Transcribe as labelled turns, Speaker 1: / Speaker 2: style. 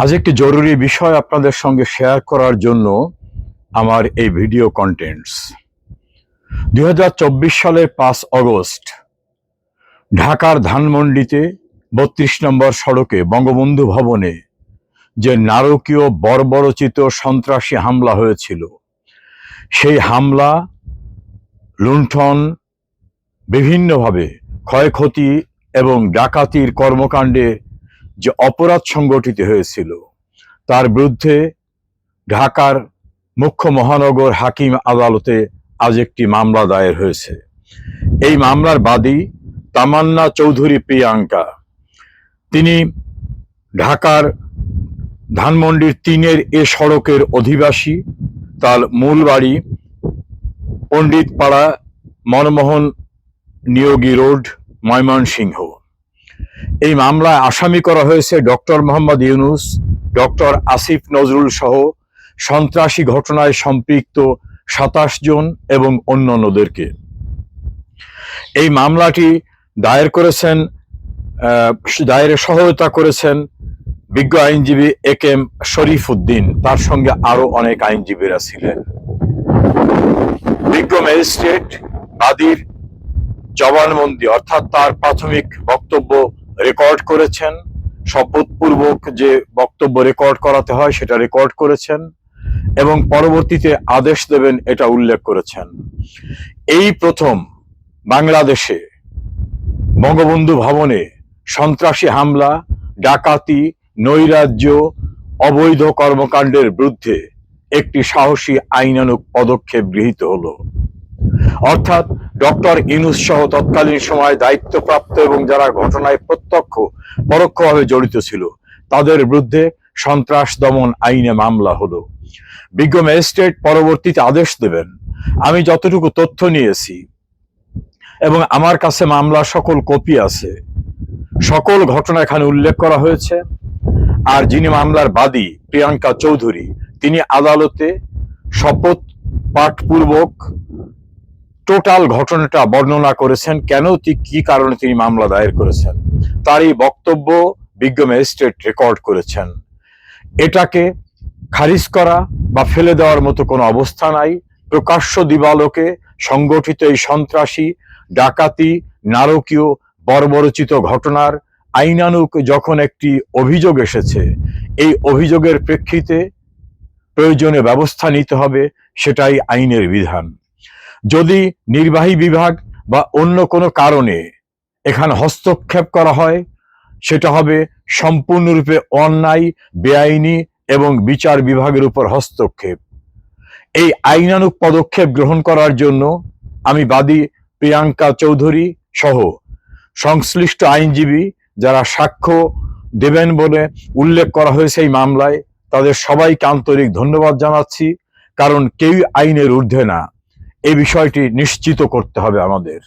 Speaker 1: আজ একটি জরুরি বিষয় আপনাদের সঙ্গে শেয়ার করার জন্য আমার এই ভিডিও কন্টেন্টস। 2024 সালের 5 অগস্ট ঢাকার ধানমন্ডিতে 32 নম্বর সড়কে বঙ্গবন্ধু ভবনে যে নারকীয় বর্বরচিত সন্ত্রাসী হামলা হয়েছিল, সেই হামলা, লুণ্ঠন, বিভিন্নভাবে ক্ষয়ক্ষতি এবং ডাকাতির কর্মকাণ্ডে যে অপরাধ সংগঠিত হয়েছিল, তার বিরুদ্ধে ঢাকার মুখ্য মহানগর হাকিম আদালতে আজ একটি মামলা দায়ের হয়েছে। এই মামলার বাদী তামান্না চৌধুরী প্রিয়াঙ্কা। তিনি ঢাকার ধানমন্ডির 3-এর এ সড়কের অধিবাসী। তার মূল বাড়ি পণ্ডিতপাড়া, মনমোহন নিয়োগী রোড, ময়মনসিংহ। এই মামলায় আসামি করা হয়েছে ডক্টর মোহাম্মদ ইউনূস, ডক্টর আসিফ নজরুল সহ সন্ত্রাসী ঘটনায় সম্পৃক্ত 27 জন এবং অন্যান্যদেরকে। এই মামলাটি দায়েরে সহায়তা করেছেন বিজ্ঞ আইনজীবী একেএম শরীফ উদ্দিন। তার সঙ্গে আরো অনেক আইনজীবীরা ছিলেন। বিজ্ঞ ম্যাজিস্ট্রেট বাদীর জবানবন্দি অর্থাৎ তার প্রাথমিক বক্তব্য রেকর্ড করেছেন। শপথপূর্বক যে বক্তব্য রেকর্ড করাতে হয় সেটা রেকর্ড করেছেন এবং পরবর্তীতে আদেশ দেবেন এটা উল্লেখ করেছেন। এই প্রথম বাংলাদেশে বঙ্গবন্ধু ভবনে সন্ত্রাসী হামলা, ডাকাতি, নৈরাজ্য, অবৈধ কর্মকাণ্ডের বিরুদ্ধে একটি সাহসী আইনানুগ পদক্ষেপ গৃহীত হলো। অর্থাৎ ডক্টর ইউনূস সহ তৎকালীন সময় দায়িত্বপ্রাপ্ত এবং যারা ঘটনায় প্রত্যক্ষ পরোক্ষভাবে জড়িত ছিল তাদের বিরুদ্ধে সন্ত্রাস দমন আইনে মামলা হলো। বিজ্ঞ ম্যাজিস্ট্রেট পরবর্তীতে আদেশ দেবেন। আমি যতটুকু তথ্য নিয়েছি এবং আমার কাছে মামলার সকল কপি আছে, সকল ঘটনা এখানে উল্লেখ করা হয়েছে। আর যিনি মামলার বাদী প্রিয়াঙ্কা চৌধুরী, তিনি আদালতে শপথ পাঠপূর্বক টোটাল ঘটনাটা বর্ণনা করেছেন, কেন কি কারণে তিনি মামলা দায়ের করেছেন। তার এই বক্তব্য বিজ্ঞ ম্যাজিস্ট্রেট রেকর্ড করেছেন। এটাকে খারিজ করা বা ফেলে দেওয়ার মতো কোনো অবস্থা নাই। প্রকাশ্য দিবালোকে সংগঠিত এই সন্ত্রাসী, ডাকাতি, নারকীয়, বর্বরচিত ঘটনার আইনানুগ যখন একটি অভিযোগ এসেছে, এই অভিযোগের প্রেক্ষিতে প্রয়োজনীয় ব্যবস্থা নিতে হবে, সেটাই আইনের বিধান। যদি নির্বাহী বিভাগ বা অন্য কোনো কারণে এখানে হস্তক্ষেপ করা হয়, সেটা হবে সম্পূর্ণরূপে অন্যায়, বেআইনি এবং বিচার বিভাগের উপর হস্তক্ষেপ। এই আইনানুগ পদক্ষেপ গ্রহণ করার জন্য আমি বাদী প্রিয়াঙ্কা চৌধুরী সহ সংশ্লিষ্ট আইনজীবী যারা সাক্ষ্য দেবেন বলে উল্লেখ করা হয়েছে এই মামলায়, তাদের সবাইকে আন্তরিক ধন্যবাদ জানাচ্ছি। কারণ কেউ আইনের ঊর্ধ্বে না, এই বিষয়টি নিশ্চিত করতে হবে আমাদের।